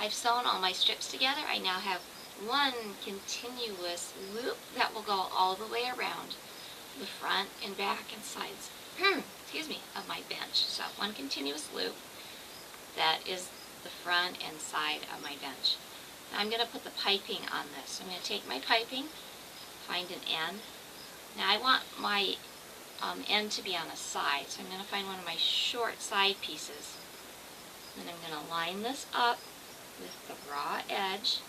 I've sewn all my strips together, I now have one continuous loop that will go all the way around the front and back and sides excuse me, of my bench. So one continuous loop that is the front and side of my bench. Now I'm going to put the piping on this. So I'm going to take my piping, find an end. Now I want my end to be on a side, so I'm going to find one of my short side pieces. And I'm going to line this up with the raw edge,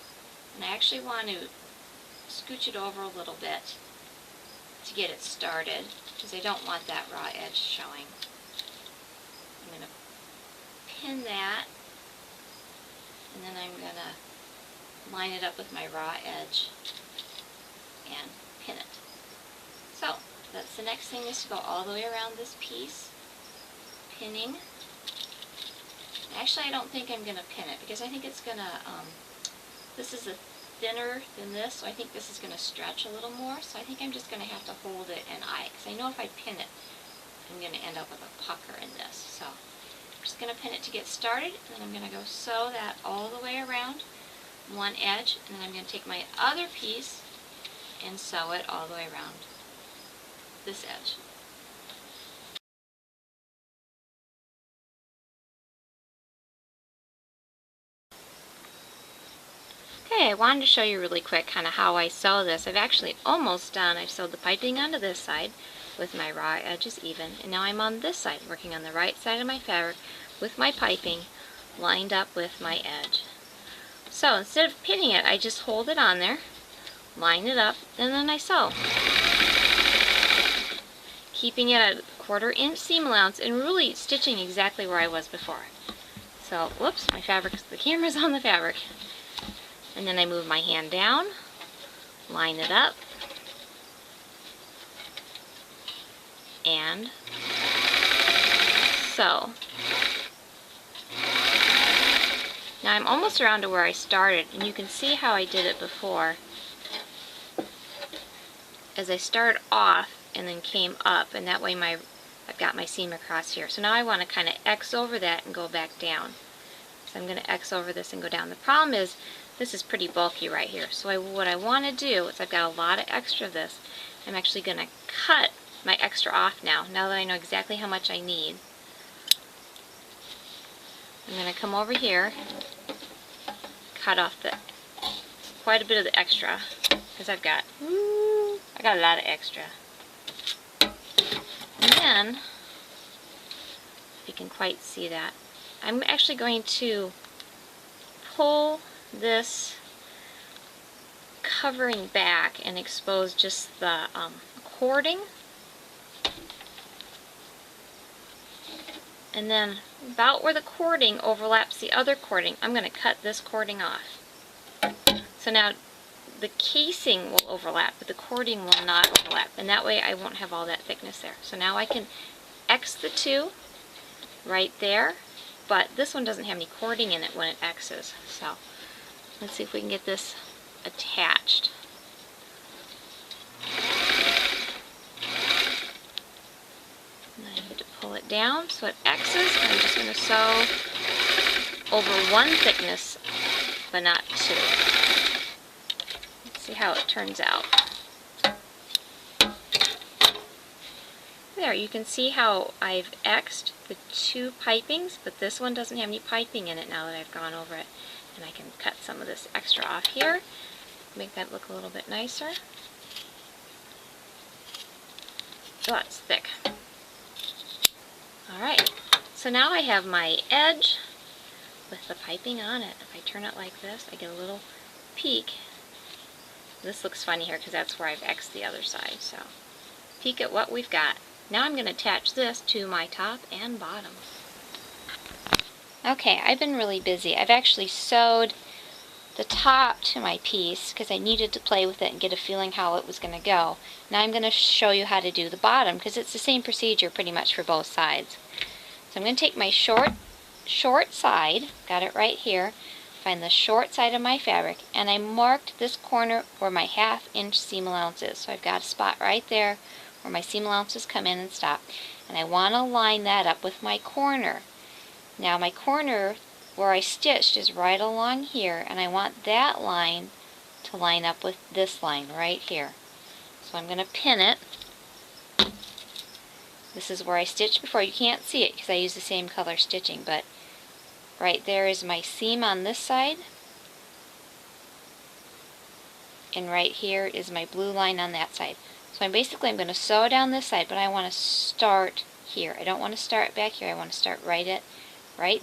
and I actually want to scooch it over a little bit to get it started, because I don't want that raw edge showing. I'm going to pin that, and then I'm going to line it up with my raw edge and pin it. So that's the next thing, is to go all the way around this piece, pinning. Actually, I don't think I'm going to pin it, because I think it's going to, this is thinner than this, so I think this is going to stretch a little more, so I think I'm just going to have to hold it and eye it, because I know if I pin it, I'm going to end up with a pucker in this. So I'm just going to pin it to get started, and then I'm going to go sew that all the way around one edge, and then I'm going to take my other piece and sew it all the way around this edge. Okay, I wanted to show you really quick kind of how I sew this. I've actually almost done. I've sewed the piping onto this side with my raw edges even, and now I'm on this side, working on the right side of my fabric with my piping lined up with my edge. So instead of pinning it, I just hold it on there, line it up, and then I sew. Keeping it at a 1/4 inch seam allowance and really stitching exactly where I was before. So, whoops, the camera's on the fabric. And then I move my hand down, line it up, and sew. Now I'm almost around to where I started, and you can see how I did it before. As I started off and then came up, and that way I've got my seam across here. So now I want to kind of X over that and go back down. So I'm going to X over this and go down. The problem is this is pretty bulky right here. So what I want to do is, I've got a lot of extra of this. I'm actually going to cut my extra off now that I know exactly how much I need. I'm going to come over here, cut off quite a bit of the extra, because I got a lot of extra. And then, if you can quite see that, I'm actually going to pull this covering back and expose just the cording, and then about where the cording overlaps the other cording, I'm going to cut this cording off. So now the casing will overlap, but the cording will not overlap, and that way I won't have all that thickness there. So now I can X the two right there, but this one doesn't have any cording in it when it X's. So let's see if we can get this attached. And then I need to pull it down so it X's, and I'm just going to sew over one thickness, but not two. Let's see how it turns out. There, you can see how I've X'd the two pipings, but this one doesn't have any piping in it now that I've gone over it. And I can cut some of this extra off here, make that look a little bit nicer. Oh, it's thick. Alright, so now I have my edge with the piping on it. If I turn it like this, I get a little peek. This looks funny here because that's where I've X'd the other side. So, peek at what we've got. Now I'm going to attach this to my top and bottom. Okay, I've been really busy. I've actually sewed the top to my piece because I needed to play with it and get a feeling how it was going to go. Now I'm going to show you how to do the bottom, because it's the same procedure pretty much for both sides. So I'm going to take my short side, got it right here, find the short side of my fabric, and I marked this corner where my 1/2 inch seam allowance is. So I've got a spot right there where my seam allowances come in and stop. And I want to line that up with my corner. Now my corner where I stitched is right along here, and I want that line to line up with this line right here. So I'm going to pin it. This is where I stitched before. You can't see it because I use the same color stitching, but right there is my seam on this side, and right here is my blue line on that side. So I'm going to sew down this side, but I want to start here. I don't want to start back here. I want to start right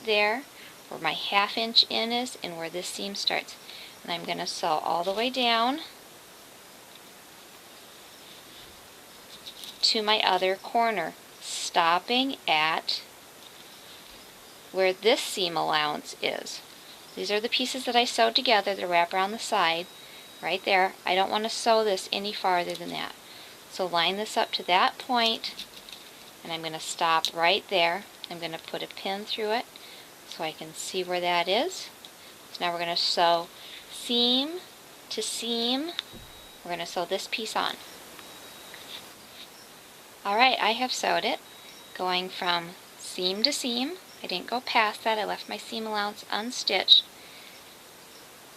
there where my 1/2 inch in is and where this seam starts. And I'm going to sew all the way down to my other corner, stopping at where this seam allowance is. These are the pieces that I sewed together that wrap around the side, right there. I don't want to sew this any farther than that. So line this up to that point, and I'm going to stop right there. I'm going to put a pin through it so I can see where that is. So now we're going to sew seam to seam. We're going to sew this piece on. Alright, I have sewed it, going from seam to seam. I didn't go past that. I left my seam allowance unstitched.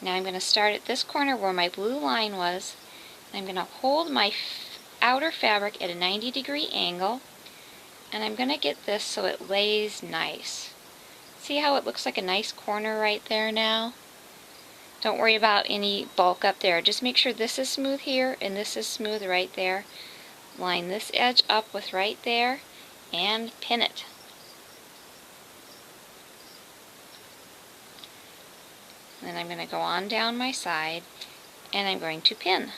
Now I'm going to start at this corner where my blue line was. I'm going to hold my outer fabric at a 90-degree angle, and I'm going to get this so it lays nice. See how it looks like a nice corner right there now? Don't worry about any bulk up there. Just make sure this is smooth here and this is smooth right there. Line this edge up with right there and pin it. Then I'm going to go on down my side and I'm going to pin.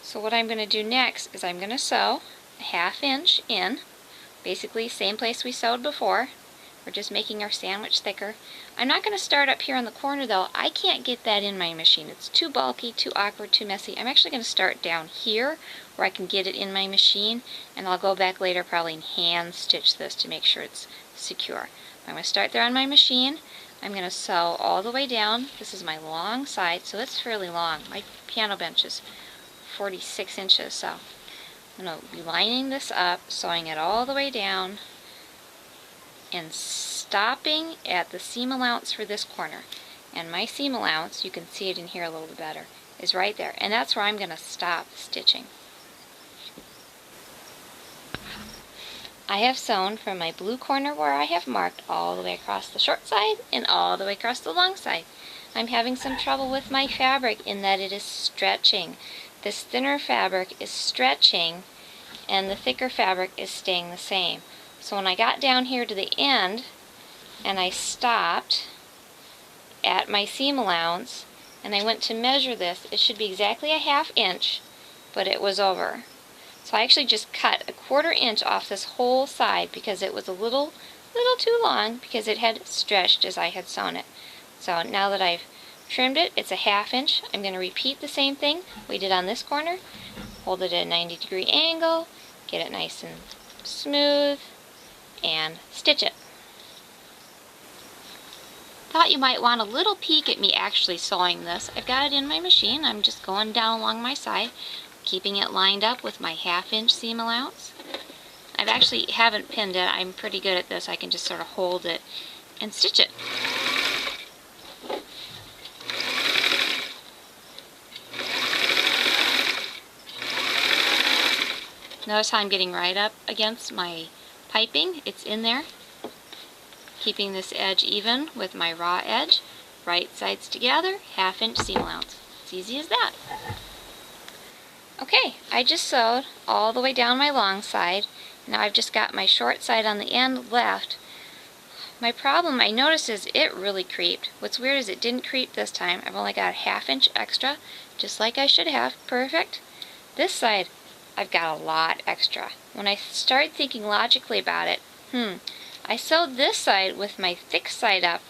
So what I'm going to do next is I'm going to sew a 1/2 inch in, basically same place we sewed before. We're just making our sandwich thicker. I'm not going to start up here on the corner though. I can't get that in my machine. It's too bulky, too awkward, too messy. I'm actually going to start down here where I can get it in my machine, and I'll go back later probably and hand stitch this to make sure it's secure. I'm going to start there on my machine. I'm going to sew all the way down. This is my long side, so it's fairly long. My piano bench is 46 inches, so I'm going to be lining this up, sewing it all the way down, and stopping at the seam allowance for this corner. And my seam allowance, you can see it in here a little bit better, is right there. And that's where I'm going to stop stitching. I have sewn from my blue corner where I have marked all the way across the short side and all the way across the long side. I'm having some trouble with my fabric in that it is stretching. This thinner fabric is stretching and the thicker fabric is staying the same. So when I got down here to the end and I stopped at my seam allowance and I went to measure this, it should be exactly a 1/2 inch, but it was over. So I actually just cut a 1/4 inch off this whole side because it was a little too long because it had stretched as I had sewn it. So now that I've trimmed it, it's a 1/2 inch. I'm going to repeat the same thing we did on this corner. Hold it at a 90-degree angle, get it nice and smooth, and stitch it. Thought you might want a little peek at me actually sewing this. I've got it in my machine. I'm just going down along my side, keeping it lined up with my 1/2 inch seam allowance. I actually haven't pinned it. I'm pretty good at this. I can just sort of hold it and stitch it. Notice how I'm getting right up against my piping. It's in there. Keeping this edge even with my raw edge. Right sides together, 1/2 inch seam allowance. It's easy as that. Okay, I just sewed all the way down my long side. Now I've just got my short side on the end left. My problem I noticed is it really creeped. What's weird is it didn't creep this time. I've only got a 1/2 inch extra, just like I should have. Perfect. This side, I've got a lot extra. When I started thinking logically about it, I sewed this side with my thick side up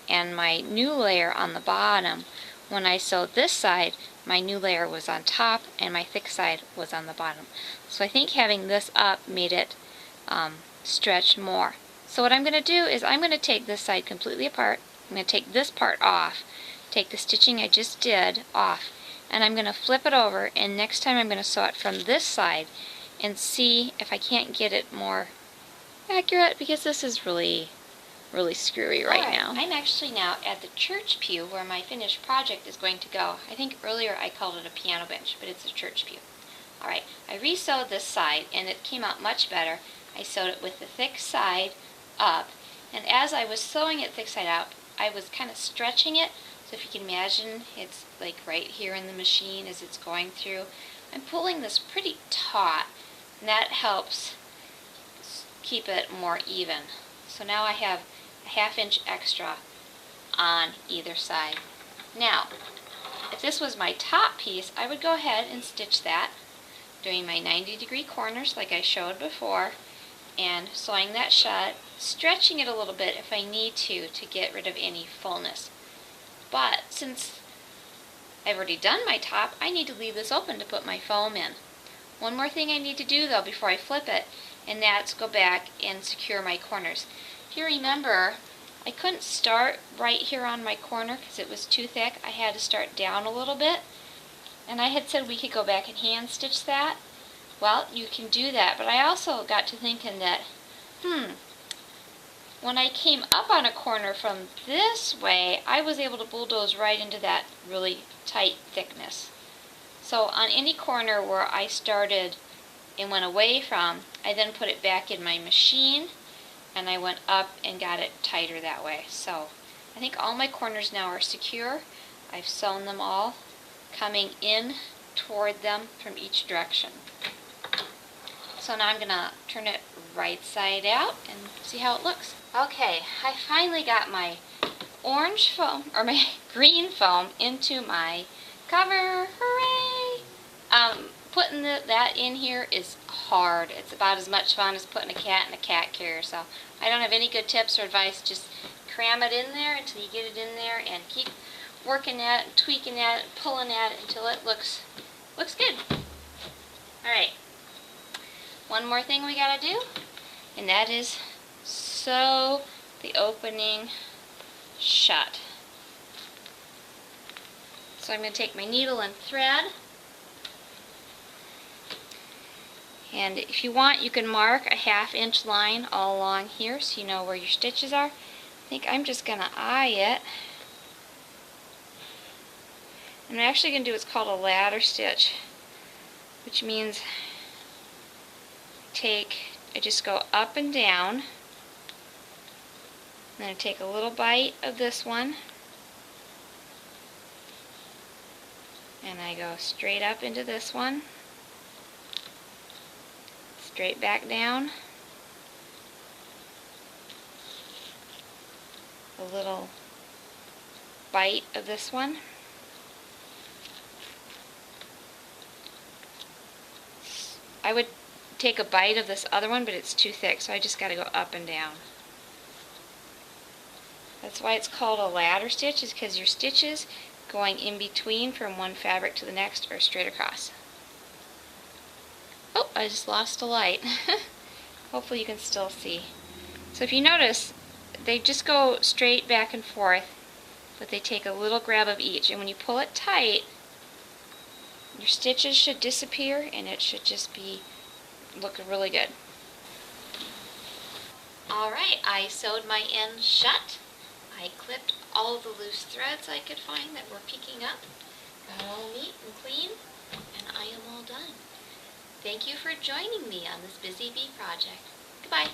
and my new layer on the bottom. When I sewed this side, my new layer was on top and my thick side was on the bottom. So I think having this up made it stretch more. So what I'm going to do is I'm going to take this side completely apart. I'm going to take this part off, take the stitching I just did off, and I'm going to flip it over, and next time I'm going to sew it from this side and see if I can't get it more accurate, because this is really screwy right now. I'm actually now at the church pew where my finished project is going to go. I think earlier I called it a piano bench, but it's a church pew. Alright, I re-sewed this side and it came out much better. I sewed it with the thick side up, and as I was sewing it thick side up, I was kind of stretching it. So if you can imagine, it's like right here in the machine as it's going through. I'm pulling this pretty taut, and that helps keep it more even. So now I have a 1/2 inch extra on either side. Now, if this was my top piece, I would go ahead and stitch that, doing my 90-degree corners like I showed before, and sewing that shut, stretching it a little bit if I need to get rid of any fullness. But since I've already done my top, I need to leave this open to put my foam in. One more thing I need to do though before I flip it, and that's go back and secure my corners. If you remember, I couldn't start right here on my corner because it was too thick. I had to start down a little bit, and I had said we could go back and hand stitch that. Well, you can do that, but I also got to thinking that, when I came up on a corner from this way, I was able to bulldoze right into that really tight thickness. So on any corner where I started and went away from, I then put it back in my machine, and I went up and got it tighter that way. So I think all my corners now are secure. I've sewn them all, coming in toward them from each direction. So now I'm going to turn it right side out and see how it looks. Okay, I finally got my orange foam, or my green foam, into my cover. Hooray! Putting that in here is hard. It's about as much fun as putting a cat in a cat carrier. So I don't have any good tips or advice. Just cram it in there until you get it in there, and keep working at it, tweaking at it, pulling at it until it looks good. Alright, one more thing we gotta do, and that is sew the opening shut. So I'm going to take my needle and thread, and if you want, you can mark a 1/2 inch line all along here so you know where your stitches are. I think I'm just going to eye it, and I'm actually going to do what's called a ladder stitch, which means I just go up and down, and then I take a little bite of this one, and I go straight up into this one, straight back down, a little bite of this one, I would take a bite of this other one, but it's too thick, so I just got to go up and down. That's why it's called a ladder stitch, is because your stitches going in between from one fabric to the next are straight across. Oh, I just lost a light. Hopefully you can still see. So if you notice, they just go straight back and forth, but they take a little grab of each, and when you pull it tight, your stitches should disappear, and it should just be looking really good. Alright, I sewed my end shut. I clipped all the loose threads I could find that were peeking up. Got all neat and clean, and I am all done. Thank you for joining me on this Busy Bee project. Goodbye.